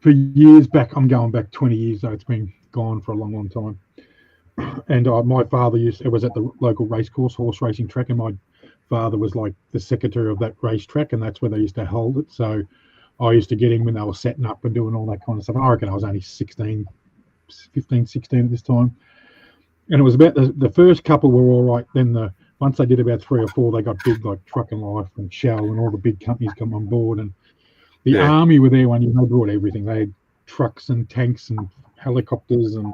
For years back, I'm going back 20 years, so it's been gone for a long, long time. And my father it was at the local racecourse, horse racing track, and my father was like the secretary of that racetrack, and that's where they used to hold it. So I used to get in when they were setting up and doing all that kind of stuff. And I reckon I was only 15, 16 at this time. And it was about the first couple were all right. Then once they did about 3 or 4, they got big, like Truck and Life and Shell and all the big companies come on board. And the army were there one year. They brought everything. They had trucks and tanks and helicopters and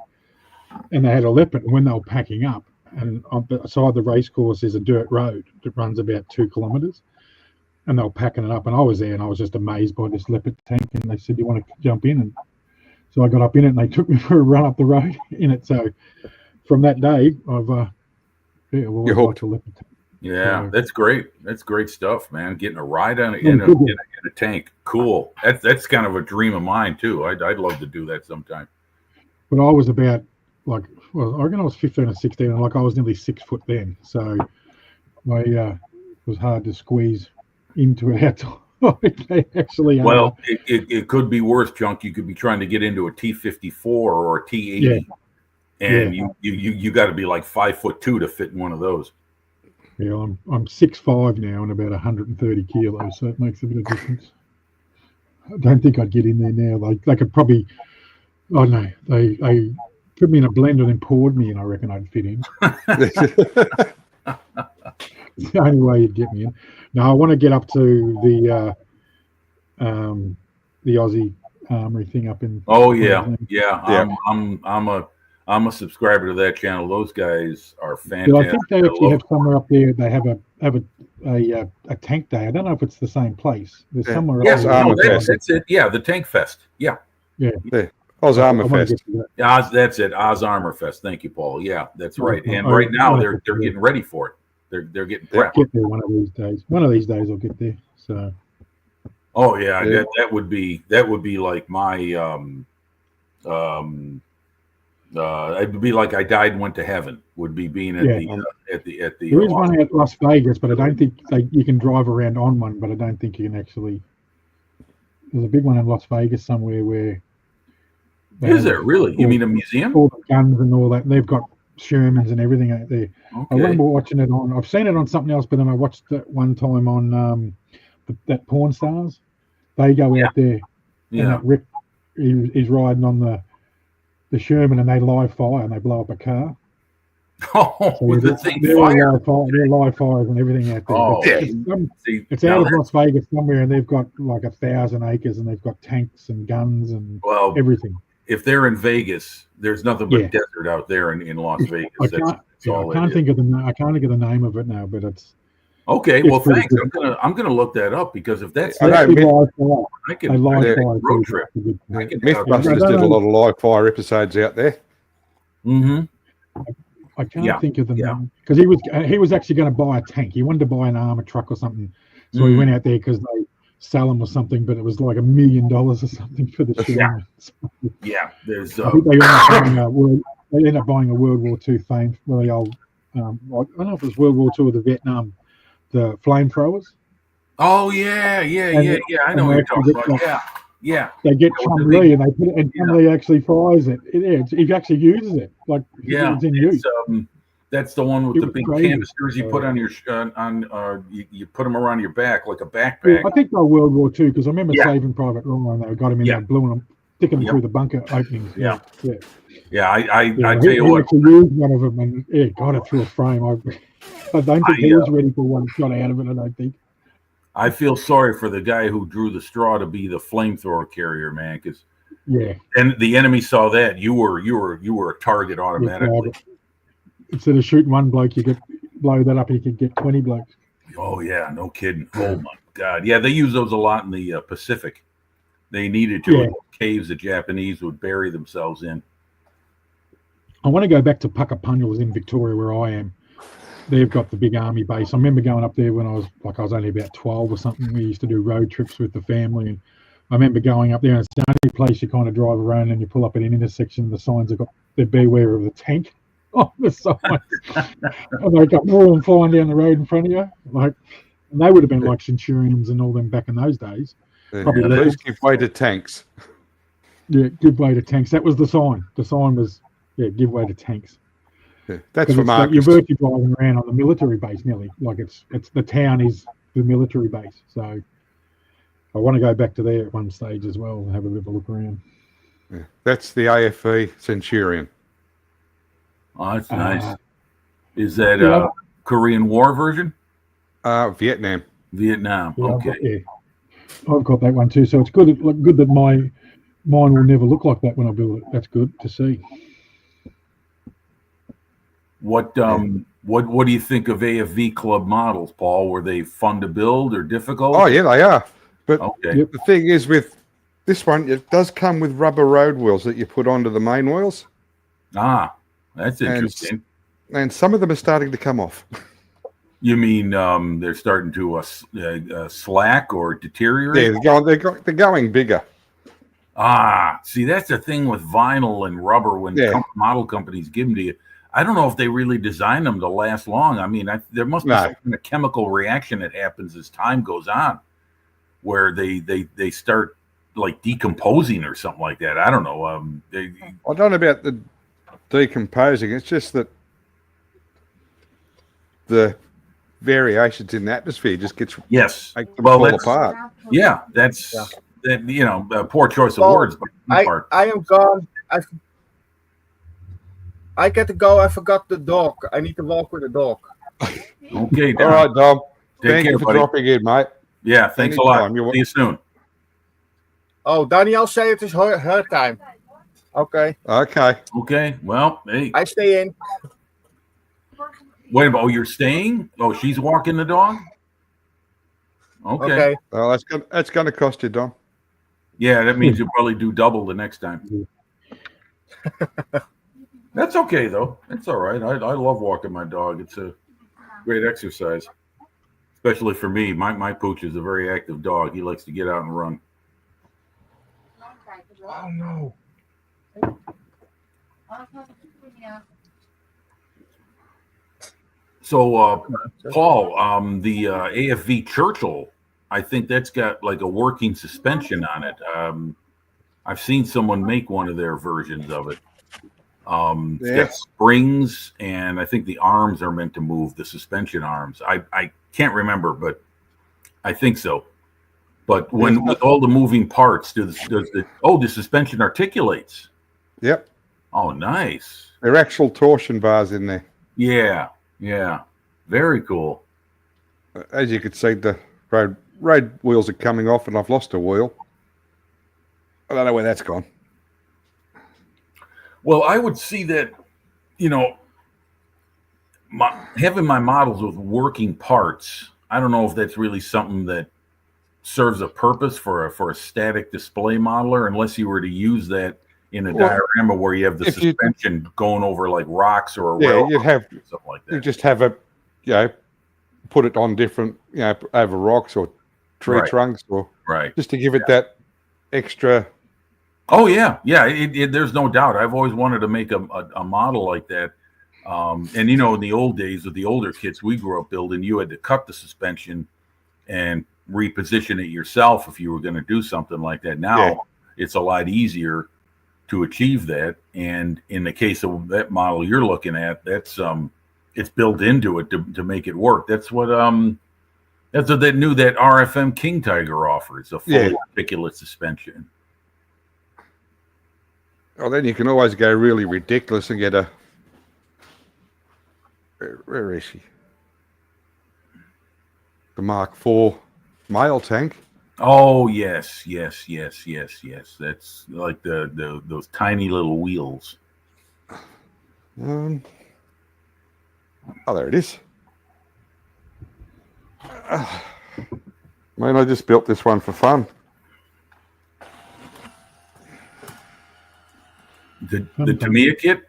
they had a Leopard. And when they were packing up, and beside the race course is a dirt road that runs about 2 kilometres. And they were packing it up. And I was there and I was just amazed by this Leopard tank. And they said, "You want to jump in?" And so I got up in it and they took me for a run up the road in it. So from that day, I've watched a Leopard tank. Yeah, that's great. That's great stuff, man. Getting a ride in a tank, cool. That's kind of a dream of mine too. I'd love to do that sometime. But I was about I reckon I was 15 or 16, and I was nearly 6 foot then, so it was hard to squeeze into it outside. They actually well, it could be worse, Junk. You could be trying to get into a T-54 or a T-80. and you got to be like 5'2" to fit in one of those. Yeah, I'm 6'5" now and about 130 kilos, so it makes a bit of difference. I don't think I'd get in there now. They could probably, I don't know, they put me in a blender and then poured me, and I reckon I'd fit in. It's the only way you'd get me in. No, I want to get up to the Aussie Armory thing up in. Oh yeah. I'm a subscriber to that channel. Those guys are fantastic. Yeah, I think they actually have somewhere up there. They have a tank day. I don't know if it's the same place. There's somewhere. Yes, that's it. Yeah, the Tank Fest. Yeah. Oz Armor Fest. Yeah, that's it. Oz Armor Fest. Thank you, Paul. Yeah, that's right. And right now they're getting ready for it. They're getting prepped. I'll get there one of these days. One of these days I'll get there. So. Oh yeah, that would be like my it would be like I died and went to heaven. Would be being at the. There is one at Las Vegas, but I don't think you can drive around on one. But I don't think you can actually. There's a big one in Las Vegas somewhere where. Is there really? You mean a museum? All the guns and all that. They've got Shermans and everything out there. Okay. I remember watching it on. I've seen it on something else, but then I watched it one time on that Porn Stars. They go out there. And that Rick, he's riding on the Sherman, and they live fire and they blow up a car. Oh, so with the thing fire. They're live fires and everything out there. Oh, it's out of Las Vegas somewhere, and they've got like 1,000 acres, and they've got tanks and guns and everything. If they're in Vegas, there's nothing but desert out there in Las Vegas. I can't think of the name of it now, but it's okay. Well, thanks. I'm gonna look that up, because if that's I can road trip. Mythbusters did a lot of live fire episodes out there. Mm-hmm. I can't think of the name, because he was actually going to buy a tank. He wanted to buy an armor truck or something, so he went out there because they sell them or something, but it was like $1 million or something for the Sherman. There's. I think they ended up buying a World War II thing, really old. I don't know if it was World War II or the Vietnam, the flamethrowers. Oh yeah. I know what you're talking about. Yeah. They get Chum Lee and they put it, and Chum Lee actually fries it. He actually uses it. It's in use. That's the one with the big canisters you put on your you put them around your back like a backpack. Yeah, I think they were World War II, because I remember Saving Private Ryan. They got him in there, blowing them, sticking them through the bunker openings. I tell you what, actually used one of them and got it through a frame. I don't think he was ready for one shot out of it. I don't think. I feel sorry for the guy who drew the straw to be the flamethrower carrier, man. Because and the enemy saw that you were a target automatically. Instead of shooting one bloke, you could blow that up. You could get 20 blokes. Oh yeah, no kidding. Oh my God, yeah, they use those a lot in the Pacific. They needed to in caves the Japanese would bury themselves in. I want to go back to Puckapunyals in Victoria, where I am. They've got the big army base. I remember going up there when I was only about 12 or something. We used to do road trips with the family, and I remember going up there, and it's the only place you kind of drive around, and you pull up at an intersection, and the signs have got the beware of the tank on the signs. And they got more than flying down the road in front of you. And they would have been like Centurions and all them back in those days. Please give way to tanks. Yeah, give way to tanks. That was the sign. The sign was, give way to tanks. Yeah, that's for Marcus. You're virtually driving around on the military base nearly. Like it's the town is the military base. So I want to go back to there at one stage as well and have a bit of a look around. Yeah, that's the AFV Centurion. Oh, that's nice. Is that a Korean War version? Vietnam. Okay. I've got that one too. So it's good that mine will never look like that when I build it. That's good to see. What do you think of AFV Club models, Paul? Were they fun to build or difficult? Oh yeah, they are. But the thing is, with this one, it does come with rubber road wheels that you put onto the main wheels. Ah, that's interesting. And some of them are starting to come off. You mean they're starting to slack or deteriorate? Yeah, they're going bigger. Ah, see, that's the thing with vinyl and rubber when model companies give them to you. I don't know if they really design them to last long. I mean, there must be some kind of chemical reaction that happens as time goes on, where they start like decomposing or something like that. I don't know. I don't know about the decomposing. It's just that the variations in the atmosphere just gets Yes. make them Well, fall that's- apart. Yeah, that's that. You know, poor choice of Well, words. But that part. I am gone. I get to go. I forgot the dog. I need to walk with the dog. Okay, Don. All right, Dom. Take Thank care, you for buddy. dropping in, mate. Yeah, thanks a lot. Anytime. You're See you soon. Oh, Danielle say it is her time. Okay, Okay. Okay. Well, hey, I stay in. wait a minute. Oh, you're staying? Oh, she's walking the dog? Okay. Okay. Well, that's going to cost you, Dom. Yeah, that means you'll probably do double the next time. That's okay, though. It's all right. I love walking my dog. It's a great exercise, especially for me. My pooch is a very active dog. He likes to get out and run. Oh no. So, Paul, the AFV Churchill, I think that's got like a working suspension on it. I've seen someone make one of their versions of it. It's got springs, and I think the arms are meant to move, the suspension arms. I can't remember, but I think so. But when with all the moving parts, does the suspension articulates? Yep. Oh, nice. There are actual torsion bars in there. Yeah, very cool. As you can see, the road wheels are coming off, and I've lost a wheel. I don't know where that's gone. Well, I would see that, you know, having my models with working parts. I don't know if that's really something that serves a purpose for a static display modeler, unless you were to use that in a diorama where you have the suspension going over like rocks or a railroad, you'd have something like that. You just have put it on different, over rocks or tree trunks, or just to give it that extra. Oh yeah. There's no doubt. I've always wanted to make a model like that. And you know, in the old days with the older kits we grew up building, you had to cut the suspension and reposition it yourself if you were going to do something like that. Now it's a lot easier to achieve that. And in the case of that model you're looking at, that's it's built into it to make it work. That's what they knew that RFM King Tiger offers, a fully articulate suspension. Oh, then you can always go really ridiculous and get a. Where is she? The Mark IV mail tank. Oh yes. That's like the those tiny little wheels. Oh, there it is. Man, I just built this one for fun. The Tamiya kit?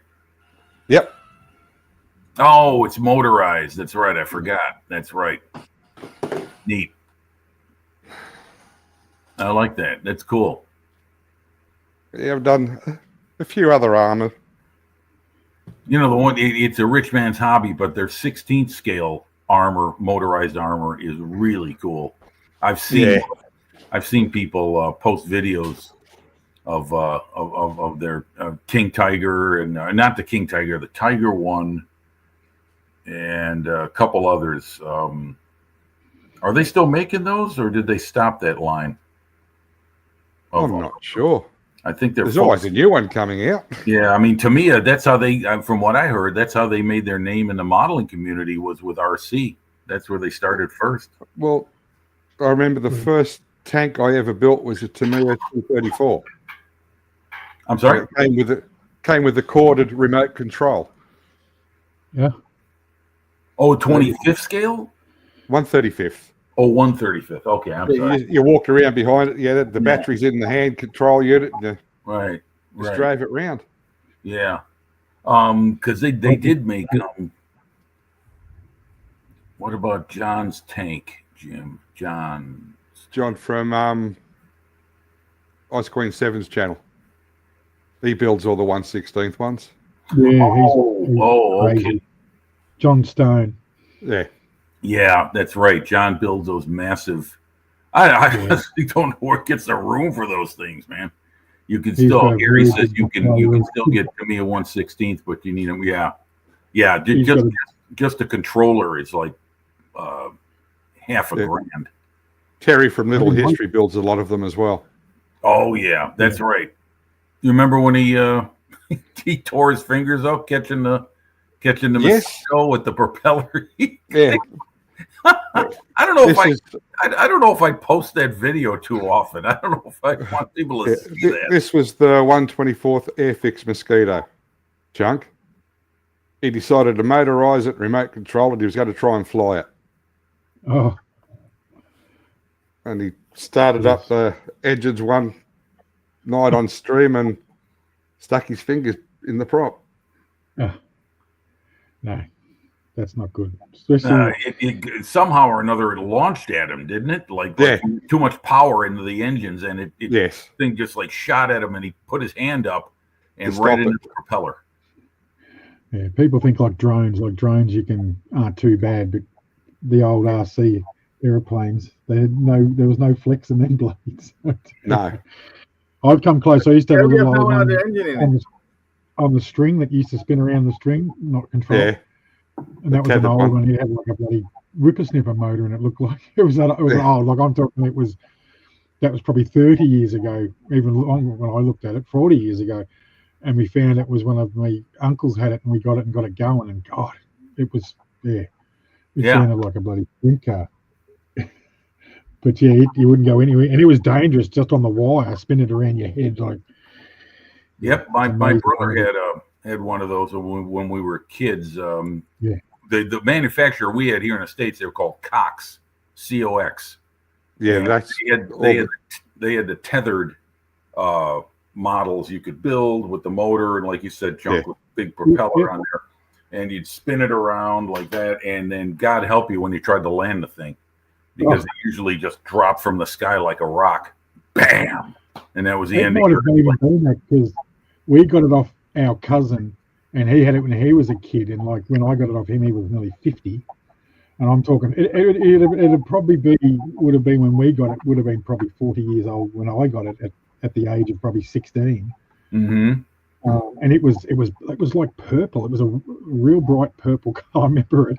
Yep. Oh, it's motorized. That's right. I forgot. That's right. Neat. I like that. That's cool. Yeah, I've done a few other armor. You know, the one, it's a rich man's hobby, but their 16th scale armor, motorized armor, is really cool. I've seen people post videos of their King Tiger and not the King Tiger, the Tiger One, and a couple others. Are they still making those, or did they stop that line? I'm not sure. I think there's always a new one coming out. Yeah, I mean, Tamiya, that's how they, from what I heard, that's how they made their name in the modeling community, was with RC. That's where they started first. Well, I remember the first tank I ever built was a Tamiya 234. I'm sorry? It came with the corded remote control. Yeah. Oh, 25th scale? 135th. Oh, 135th. Okay, I'm sorry. You walked around behind it. Yeah, the battery's in the hand control unit. Right. Just drove it round. Yeah. Because they did make what about John's tank, Jim? John from Ice Queen 7's channel. He builds all the 1/16 ones. Yeah, he's okay. crazy. John Stone. Yeah. Yeah, that's right. John builds those massive. I honestly don't know where it gets the room for those things, man. You can He's still, got a Gary very says big you can portfolio. still get to me a 1/16th, but you need them. Yeah. He's got Just a controller is like half a Yeah. grand. Terry from Little think History builds a lot of them as well. Oh yeah, that's right. You remember when he he tore his fingers up catching the Yes. mosquito with the propeller? Yeah. I don't know if This I don't know if I post that video too often. I don't know if I want people to see that. This was the 124th Airfix Mosquito, Chunk. He decided to motorize it, remote control it. He was going to try and fly it. Oh, And he started up the engines one night on stream and stuck his fingers in the prop. no, that's not good. Especially It somehow or another it launched at him, didn't it? Like too much power into the engines, and it Yes. thing just like shot at him, and he put his hand up and To right stop into it. the propeller. yeah, people think like drones aren't too bad, but the old RC airplanes, there was no flex in them blades. No. I've come close. I used to have a We have little no old one other engine in it. on the string that used to spin around the string, not control. Yeah. And that was an tethered old one. one. It had like a bloody whippersnipper motor, and it looked like it was old. Like I'm talking, that was probably 30 years ago, even longer when I looked at it, 40 years ago. And we found it was one of my uncles had it, and we got it going. And God, it was it sounded like a bloody sprint car. But yeah, you wouldn't go anywhere, and it was dangerous just on the wire, spin it around your head like. Yep, my amazing. brother had one of those when we were kids. Yeah. The manufacturer we had here in the States, they were called Cox, COX. Yeah, And that's they had the tethered models you could build with the motor, and like you said, junk with big propeller on there, and you'd spin it around like that, and then God help you when you tried to land the thing, because it usually just dropped from the sky like a rock, bam, and that was the It end. might have even been that because we got it off our cousin, and he had it when he was a kid, and like when I got it off him, he was nearly 50. And I'm talking, it'd probably would have been when we got it, would have been probably 40 years old when I got it at the age of probably 16. Mm-hmm. And it was like purple. It was a real bright purple color. I remember it,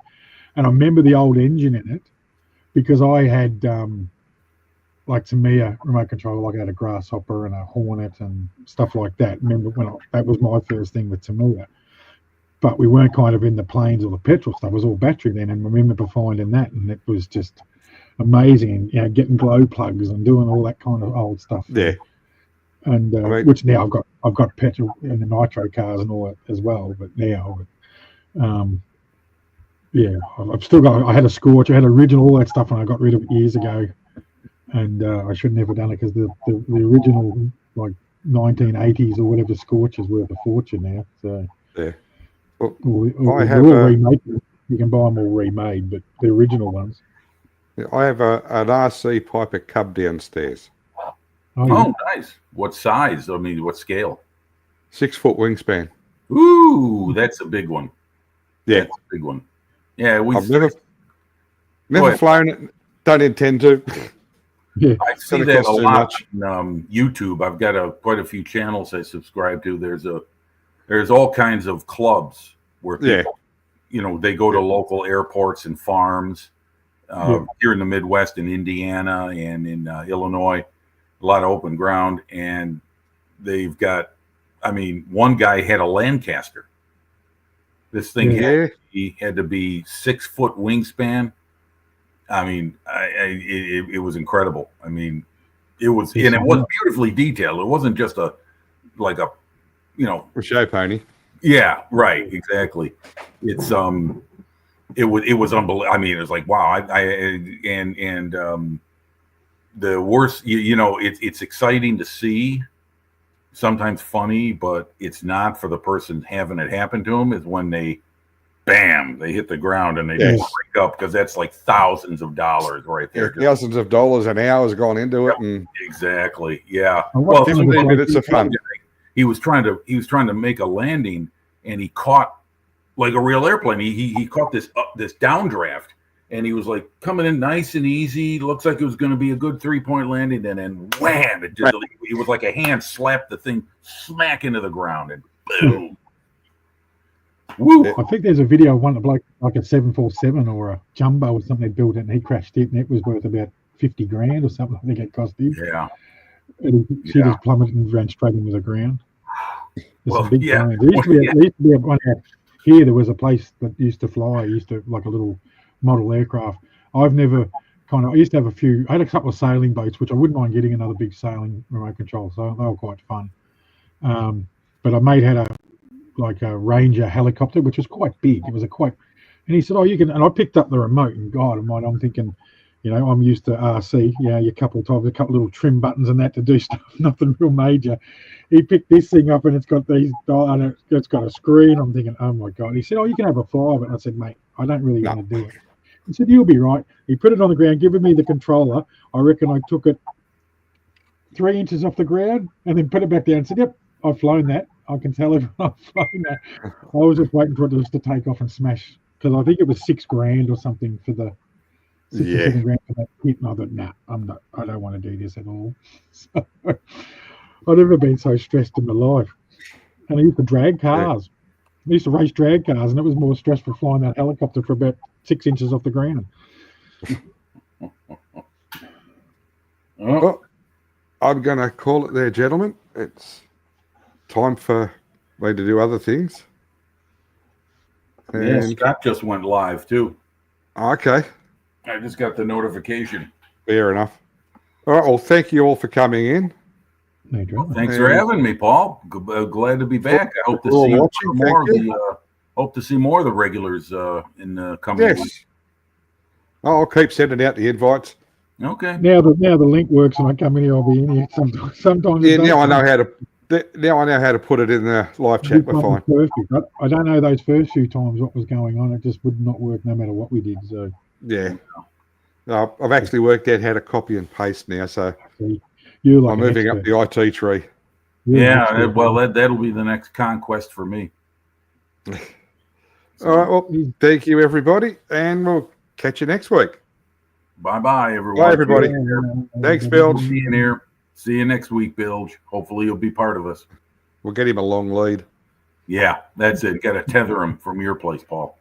and I remember the old engine in it because I had like Tamiya remote control. Like I had a Grasshopper and a Hornet and stuff like that. Remember that was my first thing with Tamiya. But we weren't kind of in the planes or the petrol stuff. It was all battery then, and I remember finding that, and it was just amazing. And getting glow plugs and doing all that kind of old stuff. Yeah. And which now I've got petrol and the nitro cars and all that as well. But now, I've still got. I had a Scorch. I had original all that stuff, and I got rid of it years ago. And I should have never done it because the original like 1980s or whatever Scorch is worth a fortune now. So yeah. Well, they're all remade. You can buy them all remade, but the original ones. I have an RC Piper Cub downstairs. Oh, nice. What size? I mean, what scale? 6 foot wingspan. Ooh, that's a big one. Yeah, that's a big one. Yeah, I've never flown it. Don't intend to. Yeah, I see that a lot on YouTube. I've got quite a few channels I subscribe to. There's all kinds of clubs where people, they go to local airports and farms here in the Midwest, in Indiana and in Illinois, a lot of open ground. And they've got, one guy had a Lancaster. This thing had to be 6 foot wingspan. It was incredible. It was beautifully detailed. It wasn't just a show pony. Yeah, right. Exactly. It's it was unbelievable. It was like, wow. The worst, it's exciting to see, sometimes funny, but it's not for the person having it happen to them, is when they hit the ground and they just break up, because that's like thousands of dollars right there. Thousands of dollars an hour's gone into it. And exactly. Yeah. Well, 15 minutes of fun. He was trying to make a landing, and he caught like a real airplane. He caught this downdraft, and he was like coming in nice and easy. Looks like it was going to be a good 3-point landing, and then wham! It was like a hand slapped the thing smack into the ground, and boom. Woo! I think there's a video of one of the bloke like a 747 or a jumbo or something they built it, and he crashed it, and it was worth about 50 grand or something. I think it cost him. Yeah. And she just plummeted and ran straight into the ground. There's some big yeah. planes. There used to be one out here. There was a place that used to fly. Used to like a little model aircraft. I used to have a few. I had a couple of sailing boats, which I wouldn't mind getting another big sailing remote control. So they were quite fun. But a mate had a Ranger helicopter, which was quite big. It was and he said, "Oh, you can." And I picked up the remote, and God, I'm thinking, I'm used to RC. You couple of times, a couple of little trim buttons and that to do stuff, nothing real major. He picked this thing up, and it's got it's got a screen. I'm thinking, oh my God. He said, "Oh, you can have a fly of it." And I said, "Mate, I don't really want to do it." He said, "You'll be right." He put it on the ground, given me the controller. I reckon I took it 3 inches off the ground and then put it back down and said, "Yep, I've flown that. I can tell everyone I've flown that." I was just waiting for it just to take off and smash, because I think it was $6,000 or something for the $6,000 for that kit. And I thought, nah, I don't want to do this at all. So I've never been so stressed in my life. And I used to drag cars. I used to race drag cars, and it was more stressful flying that helicopter for about 6 inches off the ground. Well, I'm going to call it there, gentlemen. It's time for me to do other things. Yeah, Scott just went live too. Okay. I just got the notification. Fair enough. All right. Well, thank you all for coming in. No drama. Thanks for having me, Paul. Glad to be back. I hope to see more of the regulars in the coming weeks. I'll keep sending out the invites. Okay. Now the link works, and I come in here, I'll be in here sometimes. Yeah. Now I know how to put it in the live chat. We're fine. Perfect. I don't know those first few times what was going on. It just would not work no matter what we did. So yeah. I've actually worked out how to copy and paste now. So you're like I'm moving up the IT tree. Yeah. Well, that'll be the next conquest for me. All right. Well, thank you, everybody, and we'll catch you next week. Bye, everyone. Bye, everybody. Thanks, Bilge. See you next week, Bilge. Hopefully you'll be part of us. We'll get him a long lead. Yeah, that's it. Got to tether him from your place, Paul.